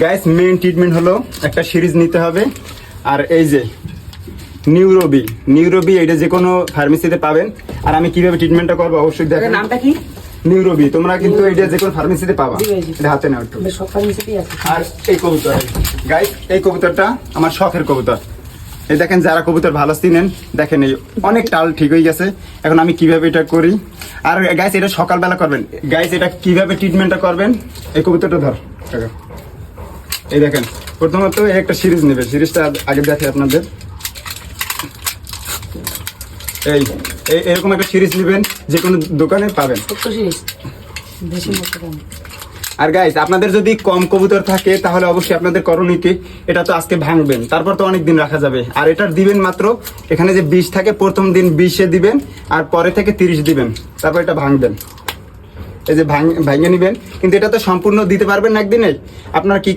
Guys main treatment হলো একটা series নিতে হবে। আর এই যে নিউরোবি এটা যে কোনো ফার্মেসিতে পাবেন। আর আমি কিভাবে ট্রিটমেন্টটা করবো অবশ্যই দেখেন। নামটা কি? নিউরোবি। তোমরা কিন্তু এটা যে কোনো ফার্মেসিতে পাবা। এটা হাতে নাও একটু। সব ফার্মেসিতেই আছে। আর এই কবুতর গাইস, এই কবুতরটা আমার শখের কবুতর। এই দেখেন, যারা কবুতর ভালো চিনেন দেখেন, এই অনেক টাল ঠিক হয়ে গেছে। এখন আমি কিভাবে এটা করি। আর গাইস এটা সকালবেলা করবেন। গাইস এটা কিভাবে ট্রিটমেন্টটা করবেন, এই কবুতরটা ধর। এই দেখেন, প্রথমত একটা সিরিজ নেবে। সিরিজটা আগে দেখে আপনাদের। এই এরকম একটা সিরিজ নেবেন, যে কোনো দোকানে পাবেন। আর গাইস আপনাদের যদি কম কবুতর থাকে তাহলে অবশ্যই আপনাদের করণীয় কি, এটা তো আজকে ভাঙবেন, তারপর তো অনেক দিন রাখা যাবে। আর এটার দিবেন মাত্র এখানে যে 20 থাকে, প্রথম দিন 20-এ দিবেন, আর পরে থেকে 30 দিবেন, তারপর এটা ভাঙবেন। এই যে ভাঙে নিবেন, কিন্তু এটা তো সম্পূর্ণ দিতে পারবেন না একদিনে। আপনার কি